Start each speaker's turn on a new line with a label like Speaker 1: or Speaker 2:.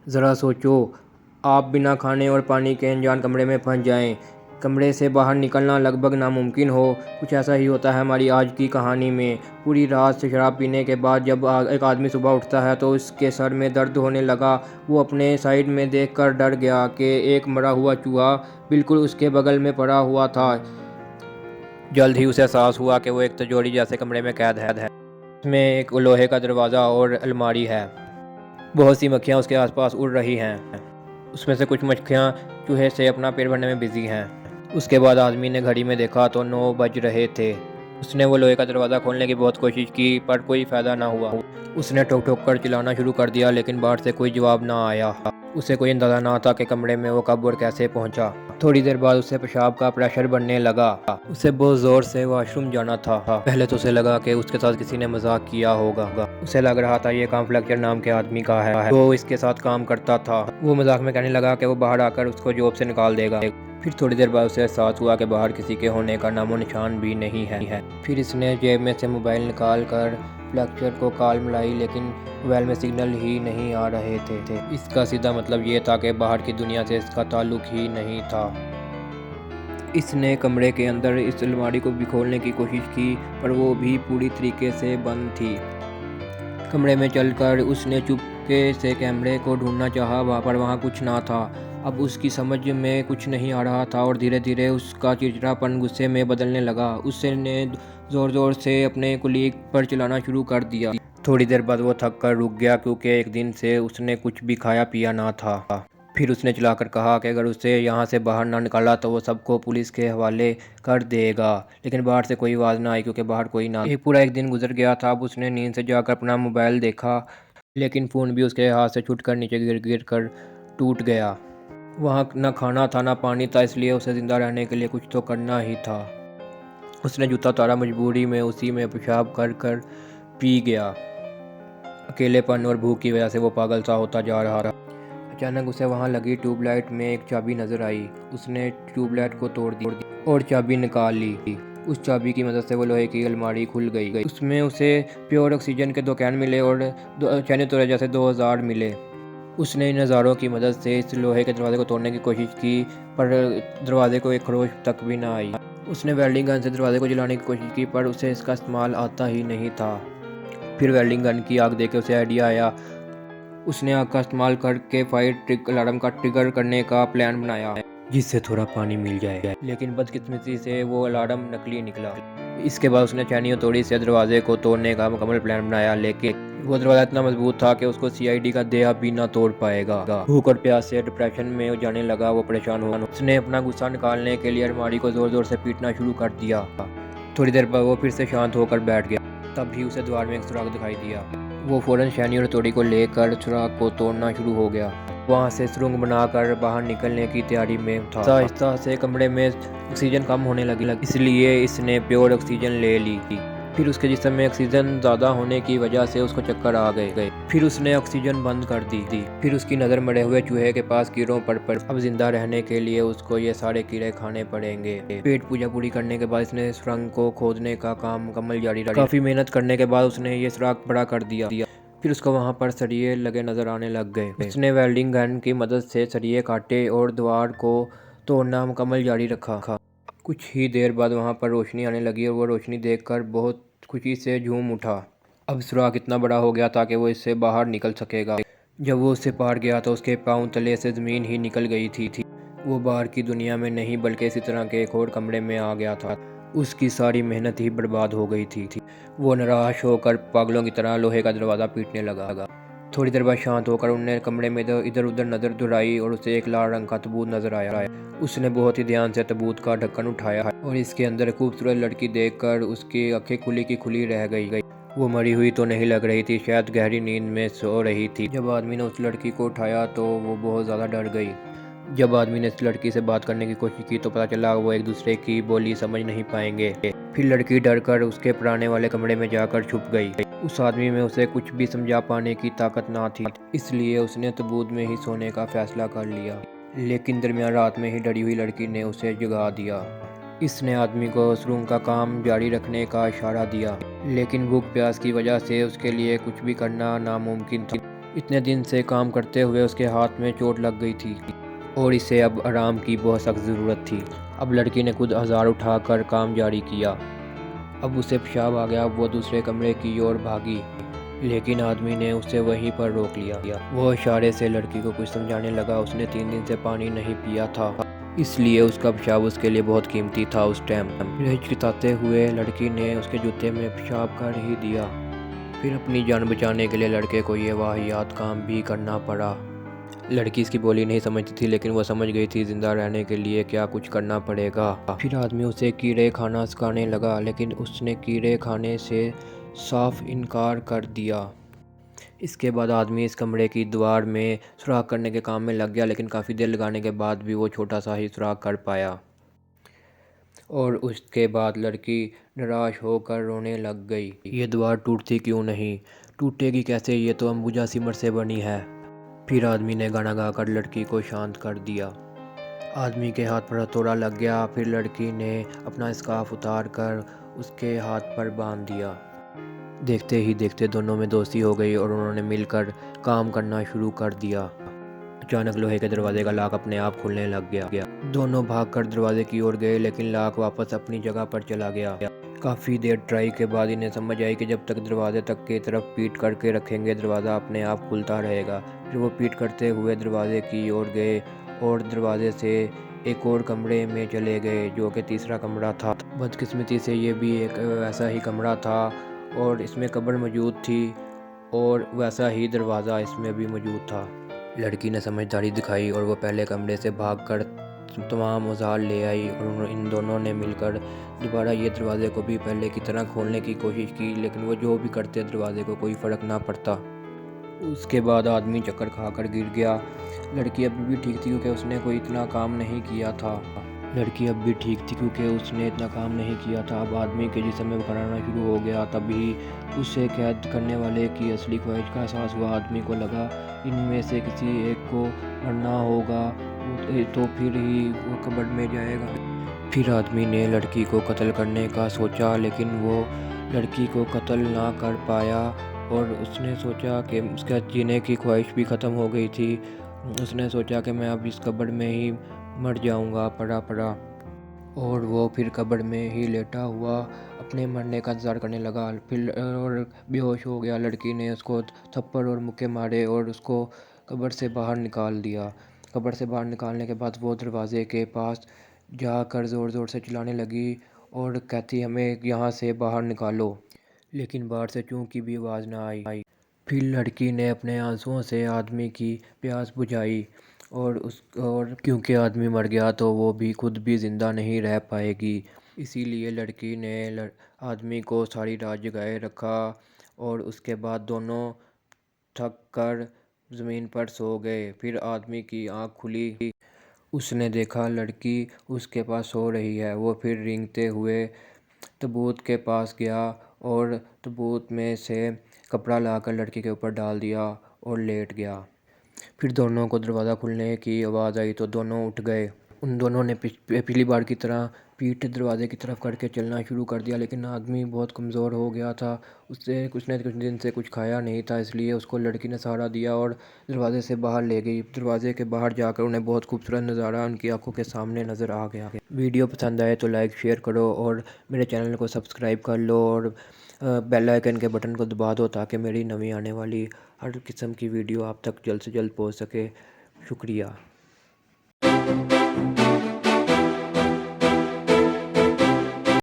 Speaker 1: ज़रा सोचो, आप बिना खाने और पानी के अनजान कमरे में फंस जाएं, कमरे से बाहर निकलना लगभग नामुमकिन हो। कुछ ऐसा ही होता है हमारी आज की कहानी में। पूरी रात से शराब पीने के बाद जब एक आदमी सुबह उठता है तो उसके सर में दर्द होने लगा। वो अपने साइड में देखकर डर गया कि एक मरा हुआ चूहा बिल्कुल उसके बगल में पड़ा हुआ था। जल्द ही उसे एहसास हुआ कि वो एक तिजोरी जैसे कमरे में कैद है। इसमें एक लोहे का दरवाज़ा और अलमारी है। बहुत सी मक्खियाँ उसके आसपास उड़ रही हैं। उसमें से कुछ मक्खियाँ चूहे से अपना पेट भरने में बिजी हैं। उसके बाद आदमी ने घड़ी में देखा तो 9 बज रहे थे। उसने वो लोहे का दरवाज़ा खोलने की बहुत कोशिश की पर कोई फ़ायदा ना हुआ। उसने ठोक ठोक कर चिल्लाना शुरू कर दिया लेकिन बाहर से कोई जवाब ना आया। उसे कोई अंदाज़ा ना था कि कमरे में वो कब और कैसे पहुंचा। थोड़ी देर बाद उसे पेशाब का प्रेशर बढ़ने लगा। उसे बहुत ज़ोर से वॉशरूम जाना था। पहले तो उसे लगा कि उसके साथ किसी ने मजाक किया होगा। उसे लग रहा था ये काम फ्लेक्चर नाम के आदमी का है। वो इसके साथ काम करता था। वो मजाक में कहने लगा कि वो बाहर आकर उसको जॉब से निकाल देगा। फिर थोड़ी देर बाद उसे एहसास हुआ कि बाहर किसी के होने का नामो निशान भी नहीं है। फिर इसने जेब में से मोबाइल निकाल कर फ्लेक्चर को कॉल मिलाई लेकिन मोबाइल में सिग्नल ही नहीं आ रहे थे। इसका सीधा मतलब ये था कि बाहर की दुनिया से इसका ताल्लुक ही नहीं था। इसने कमरे के अंदर इस अलमारी को भी खोलने की कोशिश की पर वो भी पूरी तरीके से बंद थी। कमरे में चलकर उसने चुपके से कैमरे को ढूंढना चाहा पर वहाँ कुछ ना था। अब उसकी समझ में कुछ नहीं आ रहा था और धीरे धीरे उसका चिड़चिड़ापन गुस्से में बदलने लगा। उसने ज़ोर ज़ोर से अपने कुलीग पर चिल्लाना शुरू कर दिया। थोड़ी देर बाद वो थक कर रुक गया क्योंकि एक दिन से उसने कुछ भी खाया पिया ना था। फिर उसने चिल्लाकर कहा कि अगर उसे यहाँ से बाहर ना निकाला तो वो सबको पुलिस के हवाले कर देगा। लेकिन बाहर से कोई आवाज़ ना आई क्योंकि बाहर कोई ना। पूरा एक दिन गुजर गया था। अब उसने नींद से जाकर अपना मोबाइल देखा लेकिन फ़ोन भी उसके हाथ से छूट कर नीचे गिर गिर कर टूट गया। वहाँ ना खाना था ना पानी था, इसलिए उसे ज़िंदा रहने के लिए कुछ तो करना ही था। उसने जूता उतारा, मजबूरी में उसी में पेशाब कर कर पी गया। अकेलेपन और भूख की वजह से वो पागल सा होता जा रहा था। अचानक उसे वहाँ लगी ट्यूबलाइट में एक चाबी नज़र आई। उसने ट्यूबलाइट को तोड़ दी और चाबी निकाल ली। उस चाबी की मदद से वो लोहे की अलमारी खुल गई। उसमें उसे प्योर ऑक्सीजन के 2 कैन मिले और चैनी तोड़े जैसे 2000 मिले। उसने इन नज़ारों की मदद से इस लोहे के दरवाजे को तोड़ने की कोशिश की पर दरवाजे को एक खरोच तक भी ना आई। उसने वेल्डिंग गन से दरवाजे को जलाने की कोशिश की पर उसे इसका इस्तेमाल आता ही नहीं था। फिर वेल्डिंग गन की आग देख के उसे आइडिया आया। उसने आग का इस्तेमाल करके फायर अलार्म का ट्रिगर करने का प्लान बनाया जिससे थोड़ा पानी मिल जाए। लेकिन बदकिस्मती से वो अलार्म नकली निकला। इसके बाद उसने चैनी हथौड़ी से दरवाजे को तोड़ने का मुकम्मल प्लान बनाया लेकिन वो दरवाज़ा इतना मजबूत था कि उसको सीआईडी का देहा भी ना तोड़ पाएगा। भूख और प्यास से डिप्रेशन में जाने लगा। वो परेशान हुआ। उसने अपना गुस्सा निकालने के लिए अलमारी को जोर जोर से पीटना शुरू कर दिया। थोड़ी देर बाद वो फिर से शांत होकर बैठ गया। तभी उसे दीवार में एक सुराख दिखाई दिया। वो फौरन शैनी और हथौड़ी को लेकर सुराख को तोड़ना शुरू हो गया। वहाँ से सुरंग बनाकर बाहर निकलने की तैयारी में था। आहिस्ता से कमरे में ऑक्सीजन कम होने लगी, इसलिए इसने प्योर ऑक्सीजन ले ली। फिर उसके जिस्म में ऑक्सीजन ज़्यादा होने की वजह से उसको चक्कर आ गए। फिर उसने ऑक्सीजन बंद कर दी। फिर उसकी नज़र मरे हुए चूहे के पास कीड़ों पर अब जिंदा रहने के लिए उसको ये सारे कीड़े खाने पड़ेंगे। पेट पूजा पूरी करने के बाद इसने सुरंग को खोदने का काम मुकम्मल जारी रखा। काफ़ी मेहनत करने के बाद उसने ये सुराख बड़ा कर दिया। फिर उसको वहाँ पर सरिये लगे नज़र आने लग गए। उसने वेल्डिंग गन की मदद से सरिये काटे और दीवार को तोड़ना मुकम्मल जारी रखा। कुछ ही देर बाद वहाँ पर रोशनी आने लगी और वो रोशनी देखकर बहुत खुशी से झूम उठा। अब सुराख इतना बड़ा हो गया था कि वो इससे बाहर निकल सकेगा। जब वो उससे पार गया तो उसके पाँव तले से ज़मीन ही निकल गई थी। वो बाहर की दुनिया में नहीं बल्कि इसी तरह के एक और कमरे में आ गया था। उसकी सारी मेहनत ही बर्बाद हो गई थी। वो निराश होकर पागलों की तरह लोहे का दरवाज़ा पीटने लगा। थोड़ी देर बाद शांत होकर उन्होंने कमरे में इधर उधर नज़र दौड़ाई और उसे एक लाल रंग का तबूत नज़र आया। उसने बहुत ही ध्यान से तबूत का ढक्कन उठाया और इसके अंदर खूबसूरत लड़की देखकर उसकी आंखें खुली की खुली रह गई। वो मरी हुई तो नहीं लग रही थी, शायद गहरी नींद में सो रही थी। जब आदमी ने उस लड़की को उठाया तो वो बहुत ज़्यादा डर गई। जब आदमी ने इस लड़की से बात करने की कोशिश की तो पता चला वो एक दूसरे की बोली समझ नहीं पाएंगे। फिर लड़की डरकर उसके पुराने वाले कमरे में जाकर छुप गई। उस आदमी में उसे कुछ भी समझा पाने की ताकत ना थी, इसलिए उसने तबूत में ही सोने का फैसला कर लिया। लेकिन दरमियान रात में ही डरी हुई लड़की ने उसे जगा दिया। इसने आदमी को सुरंग का काम जारी रखने का इशारा दिया, लेकिन भूख प्यास की वजह से उसके लिए कुछ भी करना नामुमकिन था। इतने दिन से काम करते हुए उसके हाथ में चोट लग गई थी और इसे अब आराम की बहुत सख्त ज़रूरत थी। अब लड़की ने खुद औजार उठाकर काम जारी किया। अब उसे पेशाब आ गया। वो दूसरे कमरे की ओर भागी, लेकिन आदमी ने उसे वहीं पर रोक लिया। वो इशारे से लड़की को कुछ समझाने लगा। उसने 3 दिन से पानी नहीं पिया था, इसलिए उसका पेशाब उसके लिए बहुत कीमती था उस टाइम। हिचकिचाते हुए लड़की ने उसके जूते में पेशाब कर ही दिया। फिर अपनी जान बचाने के लिए लड़के को ये वाहियात काम भी करना पड़ा। लड़की इसकी बोली नहीं समझती थी, लेकिन वो समझ गई थी जिंदा रहने के लिए क्या कुछ करना पड़ेगा। फिर आदमी उसे कीड़े खाना सिखाने लगा, लेकिन उसने कीड़े खाने से साफ इनकार कर दिया। इसके बाद आदमी इस कमरे की दीवार में सुराख करने के काम में लग गया, लेकिन काफ़ी देर लगाने के बाद भी वो छोटा सा ही सुराख कर पाया। और उसके बाद लड़की निराश होकर रोने लग गई। ये दीवार टूटती क्यों नहीं, टूटेगी कैसे, ये तो अंबुजा सिमर से बनी है। फिर आदमी ने गाना गाकर लड़की को शांत कर दिया। आदमी के हाथ पर हथौड़ा लग गया। फिर लड़की ने अपना स्कार्फ उतार कर उसके हाथ पर बांध दिया। देखते ही देखते दोनों में दोस्ती हो गई और उन्होंने मिलकर काम करना शुरू कर दिया। अचानक लोहे के दरवाजे का लॉक अपने आप खुलने लग गया। दोनों भागकर दरवाजे की ओर गए, लेकिन लॉक वापस अपनी जगह पर चला गया। काफ़ी देर ट्राई के बाद इन्हें समझ आई कि जब तक दरवाजे तक की तरफ पीठ करके रखेंगे दरवाज़ा अपने आप खुलता रहेगा। फिर वो पीठ करते हुए दरवाजे की ओर गए और दरवाजे से एक और कमरे में चले गए, जो कि तीसरा कमरा था। बदकिस्मती से ये भी एक ऐसा ही कमरा था और इसमें कब्र मौजूद थी और वैसा ही दरवाज़ा इसमें भी मौजूद था। लड़की ने समझदारी दिखाई और वो पहले कमरे से भागकर तमाम औजार ले आई और इन दोनों ने मिलकर दोबारा ये दरवाजे को भी पहले की तरह खोलने की कोशिश की, लेकिन वो जो भी करते दरवाजे को कोई फ़र्क ना पड़ता। उसके बाद आदमी चक्कर खाकर गिर गया। लड़की अभी भी ठीक थी क्योंकि उसने कोई इतना काम नहीं किया था। अब आदमी के जिस्म में कराना शुरू हो गया। तभी उसे कैद करने वाले की असली ख्वाहिश का एहसास हुआ। आदमी को लगा इनमें से किसी एक को मरना होगा, तो फिर ही वो कब्र में जाएगा। फिर आदमी ने लड़की को कत्ल करने का सोचा, लेकिन वो लड़की को कत्ल ना कर पाया और उसने सोचा कि उसका जीने की ख्वाहिश भी ख़त्म हो गई थी। उसने सोचा कि मैं अब इस कब्र में ही मर जाऊंगा पड़ा और वो फिर कब्र में ही लेटा हुआ अपने मरने का इंतज़ार करने लगा। फिर और बेहोश हो गया। लड़की ने उसको थप्पड़ और मुक्के मारे और उसको कब्र से बाहर निकाल दिया। कब्र से बाहर निकालने के बाद वो दरवाज़े के पास जाकर ज़ोर ज़ोर से चिल्लाने लगी और कहती हमें यहाँ से बाहर निकालो, लेकिन बाहर से चूं की भी आवाज़ ना आई। फिर लड़की ने अपने आंसुओं से आदमी की प्यास बुझाई और क्योंकि आदमी मर गया तो वो भी खुद भी ज़िंदा नहीं रह पाएगी, इसीलिए लड़की ने आदमी को सारी रात जगाए रखा और उसके बाद दोनों थक कर ज़मीन पर सो गए। फिर आदमी की आंख खुली। उसने देखा लड़की उसके पास सो रही है। वो फिर रेंगते हुए ताबूत के पास गया और ताबूत में से कपड़ा लाकर लड़की के ऊपर डाल दिया और लेट गया। फिर दोनों को दरवाज़ा खुलने की आवाज़ आई तो दोनों उठ गए। उन दोनों ने पिछली बार की तरह पीठ दरवाजे की तरफ करके चलना शुरू कर दिया, लेकिन आदमी बहुत कमज़ोर हो गया था। उसने कुछ दिन से कुछ खाया नहीं था, इसलिए उसको लड़की ने सहारा दिया और दरवाजे से बाहर ले गई। दरवाजे के बाहर जाकर उन्हें बहुत खूबसूरत नज़ारा उनकी आंखों के सामने नज़र आ गया। वीडियो पसंद आए तो लाइक शेयर करो और मेरे चैनल को सब्सक्राइब कर लो और बेल आइकन के बटन को दबा दो ताकि मेरी नवी आने वाली हर किस्म की वीडियो आप तक जल्द से जल्द पहुंच सके। शुक्रिया।